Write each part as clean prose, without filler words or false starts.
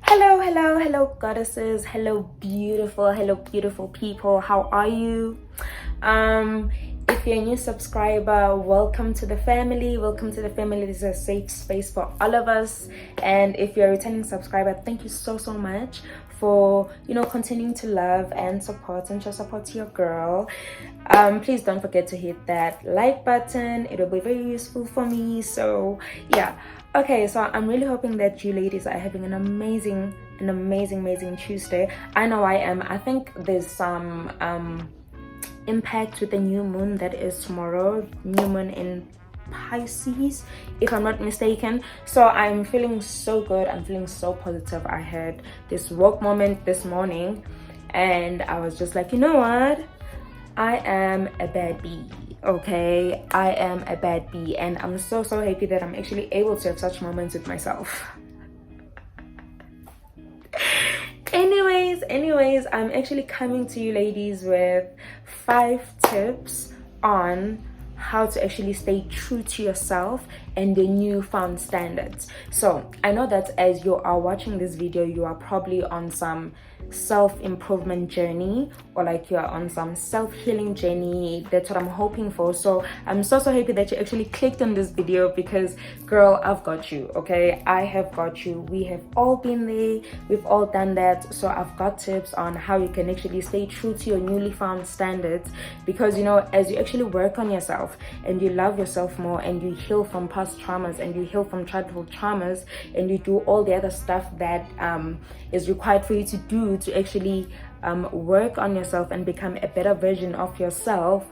Hello goddesses, hello beautiful people. How are you? If you're a new subscriber, welcome to the family. This is a safe space for all of us. And if you're a returning subscriber, thank you so much for continuing to love and support and show support to your girl. Please don't forget to hit that like button. It'll be very useful for me. So yeah. Okay, so I'm really hoping that you ladies are having an amazing Tuesday. I know I am. I think there's some impact with the new moon that is tomorrow, new moon in Pisces, if I'm not mistaken. So I'm feeling so good, I'm feeling so positive. I had this woke moment this morning and I was just like, you know what, I am a bad bee. Okay, I am a bad bee, and I'm so happy that I'm actually able to have such moments with myself. anyways, I'm actually coming to you ladies with 5 tips on how to actually stay true to yourself and the newfound standards. So I know that as you are watching this video, you are probably on some self-improvement journey, or like you're on some self-healing journey. That's what I'm hoping for. So I'm so happy that you actually clicked on this video, because girl, I've got you. Okay, I have got you. We have all been there, we've all done that. So I've got tips on how you can actually stay true to your newly found standards, because as you actually work on yourself and you love yourself more and you heal from past traumas and you heal from childhood traumas and you do all the other stuff that is required for you to do to actually work on yourself and become a better version of yourself,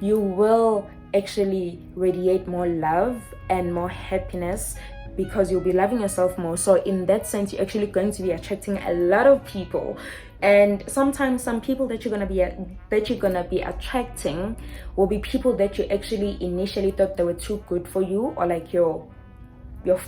you will actually radiate more love and more happiness, because you'll be loving yourself more. So in that sense, you're actually going to be attracting a lot of people. And sometimes some people that you're gonna be attracting will be people that you actually initially thought they were too good for you, or like your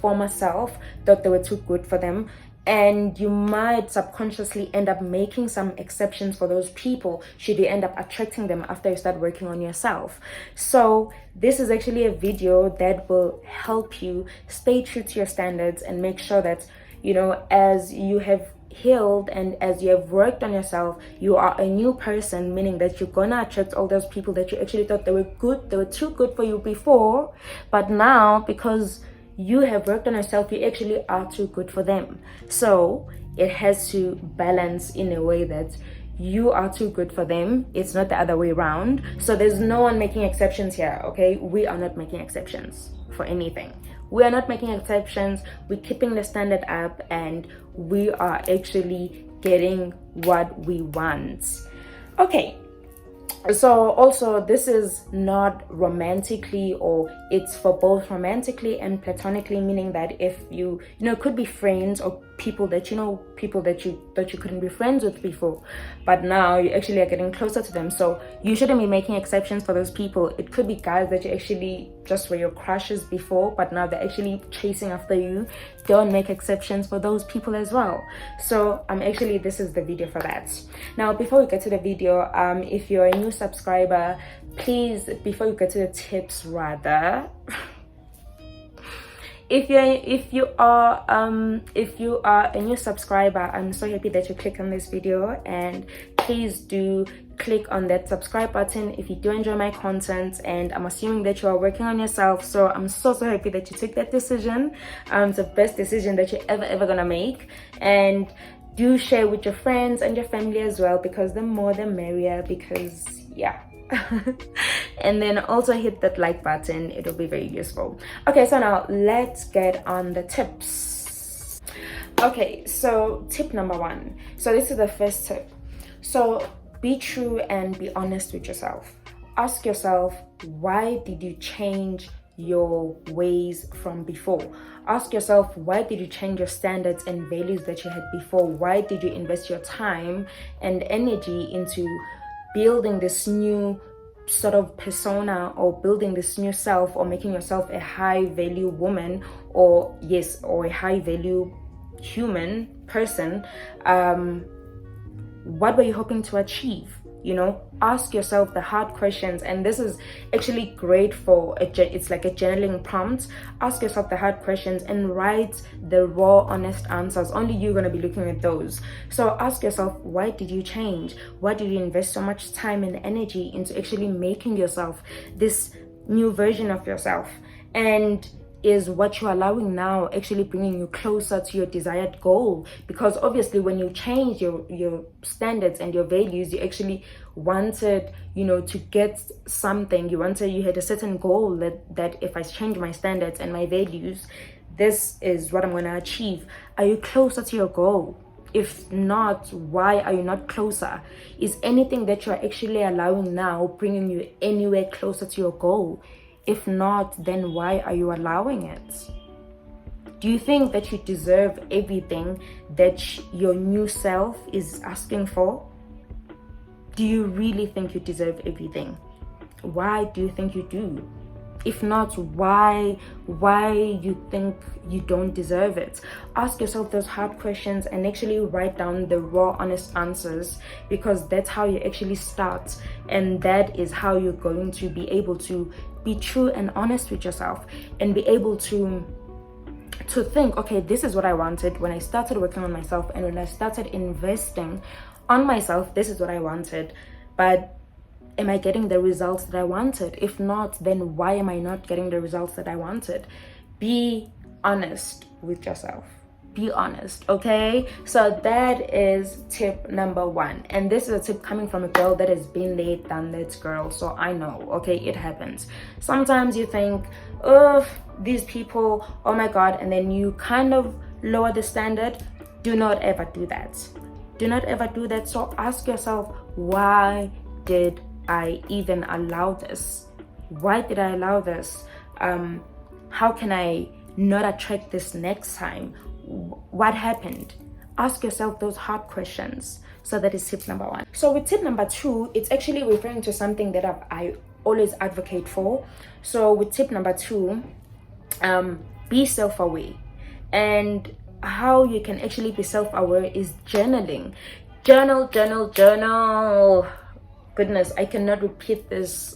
former self thought they were too good for them. And you might subconsciously end up making some exceptions for those people should you end up attracting them after you start working on yourself. So this is actually a video that will help you stay true to your standards and make sure that as you have healed and as you have worked on yourself, you are a new person, meaning that you're gonna attract all those people that you actually thought they were too good for you before, but now because you have worked on yourself, you actually are too good for them. So it has to balance in a way that you are too good for them. It's not the other way around. So there's no one making exceptions here. Okay, we are not making exceptions for anything. We are not making exceptions. We're keeping the standard up and we are actually getting what we want. Okay, so also this is not romantically, or it's for both romantically and platonically, meaning that if you could be friends or people that you couldn't be friends with before, but now you actually are getting closer to them. So you shouldn't be making exceptions for those people. It could be guys that you actually just were your crushes before, but now they're actually chasing after you. Don't make exceptions for those people as well. So this is the video for that. Now before we get to the video, if you're a new subscriber, please, before you get to the tips rather, if you are a new subscriber, I'm so happy that you clicked on this video, and please do click on that subscribe button if you do enjoy my content. And I'm assuming that you are working on yourself, so I'm so happy that you took that decision. It's the best decision that you're ever gonna make. And do share with your friends and your family as well, because the more the merrier, because yeah. And then also hit that like button, it'll be very useful. Okay, so now let's get on the tips. Okay, so tip number 1. So this is the first tip. So be true and be honest with yourself. Ask yourself, why did you change your ways from before? Ask yourself, why did you change your standards and values that you had before? Why did you invest your time and energy into building this new sort of persona, or building this new self, or making yourself a high value woman, or a high value human person? What were you hoping to achieve? You know, ask yourself the hard questions, and this is actually great for it's like a journaling prompt. Ask yourself the hard questions and write the raw, honest answers. Only you're going to be looking at those. So ask yourself, why did you change? Why did you invest so much time and energy into actually making yourself this new version of yourself? And is what you're allowing now actually bringing you closer to your desired goal? Because obviously when you change your standards and your values, you actually wanted, you know, to get something. You had a certain goal that if I change my standards and my values, this is what I'm going to achieve. Are you closer to your goal? If not, why are you not closer? Is anything that you're actually allowing now bringing you anywhere closer to your goal? If not, then why are you allowing it? Do you think that you deserve everything that your new self is asking for? Do you really think you deserve everything? Why do you think you do? If not, why you think you don't deserve it? Ask yourself those hard questions and actually write down the raw, honest answers, because that's how you actually start, and that is how you're going to be able to be true and honest with yourself, and be able to think, okay, this is what I wanted when I started working on myself, and when I started investing on myself, this is what I wanted. But am I getting the results that I wanted? If not, then why am I not getting the results that I wanted? Be honest with yourself. Be honest, okay? So that is tip number 1. And this is a tip coming from a girl that has been there, done that, girl. So I know, okay, it happens. Sometimes you think, oh, these people, oh my God, and then you kind of lower the standard. Do not ever do that. Do not ever do that. So ask yourself, why did I even allow this? Why did I allow this? How can I not attract this next time? What happened? Ask yourself those hard questions. So that is tip number 1. So with tip number 2, it's actually referring to something that I always advocate for. So with tip number 2, be self-aware. And how you can actually be self-aware is journaling. Journal. Goodness, I cannot repeat this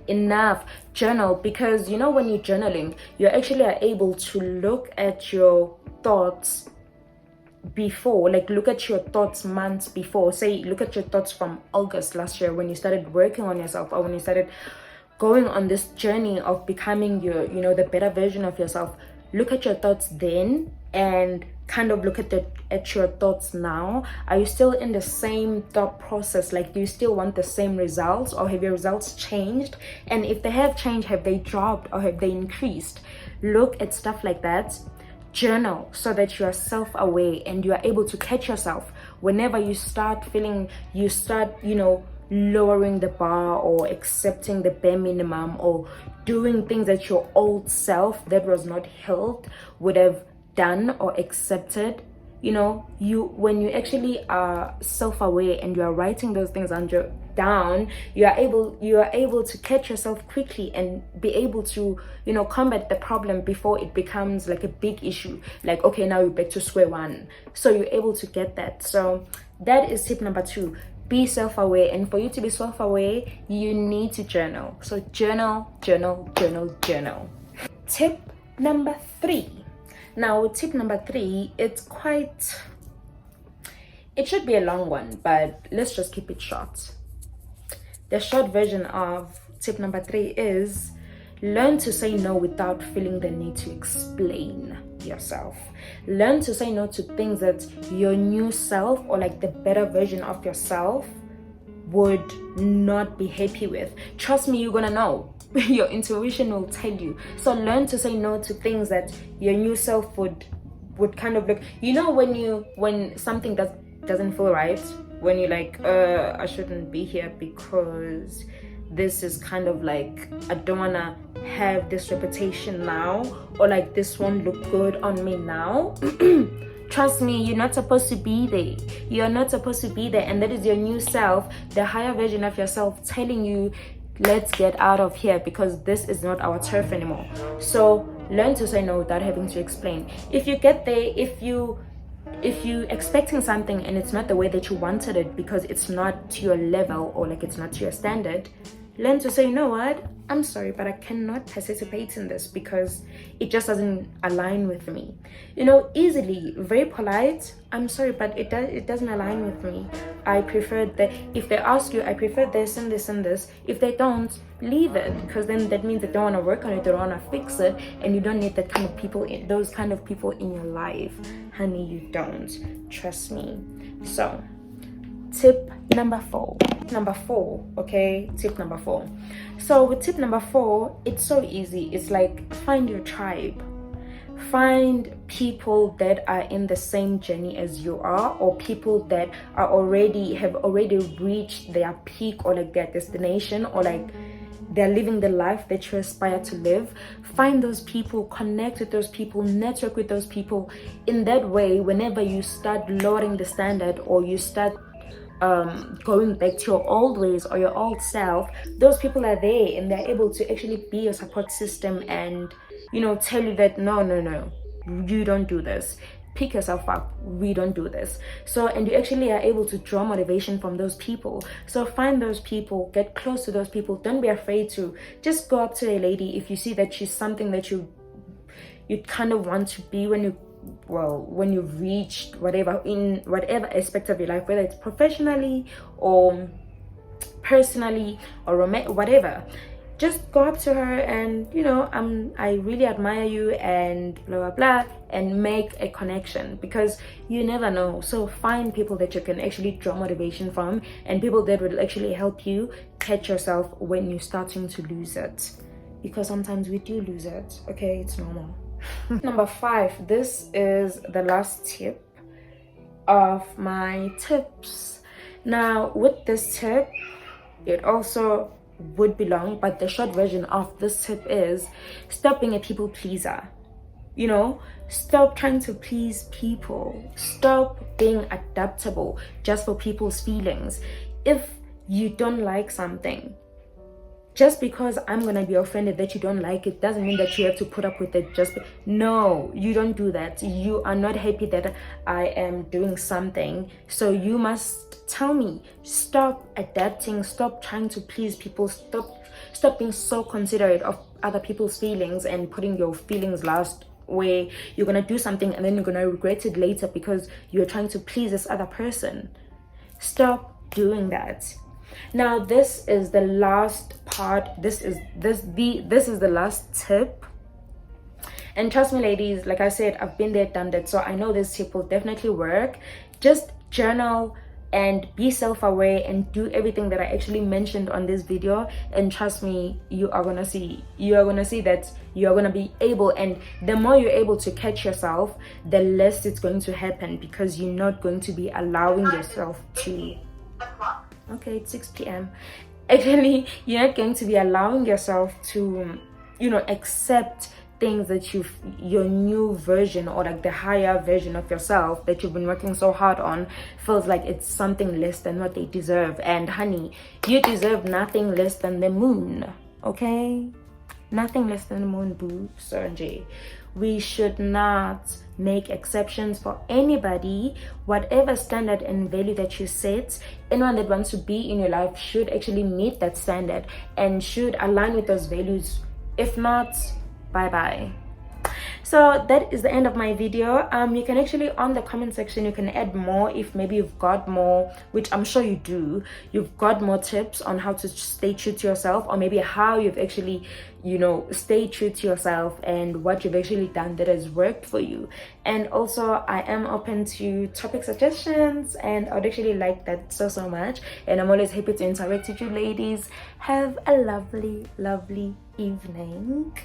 enough. Journal, because you know, when you're journaling, you actually are able to look at your thoughts before, like look at your thoughts months before. Say, look at your thoughts from August last year when you started working on yourself, or when you started going on this journey of becoming your, you know, the better version of yourself. Look at your thoughts then and kind of look at your thoughts now. Are you still in the same thought process? Like, do you still want the same results, or have your results changed? And if they have changed, have they dropped or have they increased? Look at stuff like that. Journal, so that you are self-aware and you are able to catch yourself whenever you start feeling, you know, lowering the bar, or accepting the bare minimum, or doing things that your old self that was not healed would have done or accepted. You know, when you actually are self-aware and you are writing those things down, you are able to catch yourself quickly and be able to, you know, combat the problem before it becomes like a big issue. Like, okay, now you're back to square one. So you're able to get that. So that is tip number 2. Be self-aware, and for you to be self-aware, you need to journal. So journal. Tip number 3. Now with tip number 3, it should be a long one, but let's just keep it short. The short version of tip number 3 is learn to say no without feeling the need to explain yourself. Learn to say no to things that your new self, or like the better version of yourself, would not be happy with. Trust me, you're gonna know. Your intuition will tell you. So learn to say no to things that your new self would kind of look, you know, when something doesn't feel right, when you're like, I shouldn't be here because this is kind of like, I don't wanna have this reputation now, or like this won't look good on me now. Trust me, you're not supposed to be there. You're not supposed to be there. And that is your new self, the higher version of yourself, telling you, let's get out of here, because this is not our turf anymore. So learn to say no without having to explain. If you get there, if you if you're expecting something and it's not the way that you wanted it because it's not to your level or like it's not to your standard, learn to say, you know what, I'm sorry, but I cannot participate in this because it just doesn't align with me. You know, easily, very polite, I'm sorry, but it doesn't align with me. I prefer that. If they ask you, I prefer this and this and this. If they don't, leave it, because then that means they don't want to work on it, they don't want to fix it, and you don't need that kind of people in those kind of people in your life, honey. You don't, trust me. So tip number four, okay, tip number 4. So with tip number 4, it's so easy. It's like, find your tribe. Find people that are in the same journey as you are, or people that are have already reached their peak, or like their destination, or like they're living the life that you aspire to live. Find those people, connect with those people, network with those people. In that way, whenever you start lowering the standard, or you start going back to your old ways or your old self, those people are there and they're able to actually be your support system and, you know, tell you that no, you don't do this, pick yourself up, we don't do this. So, and you actually are able to draw motivation from those people. So find those people, get close to those people. Don't be afraid to just go up to a lady if you see that she's something that you kind of want to be when you've reached whatever, in whatever aspect of your life, whether it's professionally or personally or whatever. Just go up to her and, you know, I really admire you and blah blah blah, and make a connection, because you never know. So find people that you can actually draw motivation from, and people that will actually help you catch yourself when you're starting to lose it, because sometimes we do lose it. Okay, it's normal. Number 5, this is the last tip of my tips. Now with this tip, it also would belong, but the short version of this tip is, stop being a people pleaser. You know, stop trying to please people. Stop being adaptable just for people's feelings. If you don't like something, just because I'm gonna be offended that you don't like it doesn't mean that you have to put up with it. No, you don't do that. You are not happy that I am doing something, so you must tell me. Stop adapting, stop trying to please people, stop being so considerate of other people's feelings and putting your feelings last, where you're gonna do something and then you're gonna regret it later because you're trying to please this other person. Stop doing that. Now this is the last part. This is the last tip, and trust me ladies, like I said, I've been there, done that, so I know this tip will definitely work. Just journal and be self-aware and do everything that I actually mentioned on this video, and trust me, you are gonna see that you are gonna be able, and the more you're able to catch yourself, the less it's going to happen, because you're not going to be allowing yourself to, okay, it's 6 p.m. Actually, you're not going to be allowing yourself to, you know, accept things that your new version, or like the higher version of yourself that you've been working so hard on, feels like it's something less than what they deserve. And honey, you deserve nothing less than the moon, okay? Nothing less than the moon, boo. Sanjay, we should not make exceptions for anybody. Whatever standard and value that you set, anyone that wants to be in your life should actually meet that standard and should align with those values. If not, bye bye. So that is the end of my video. You can actually, on the comment section, you can add more if maybe you've got more, which I'm sure you do. You've got more tips on how to stay true to yourself, or maybe how you've actually, you know, stay true to yourself and what you've actually done that has worked for you. And also, I am open to topic suggestions, and I would actually like that so much. And I'm always happy to interact with you ladies. Have a lovely evening.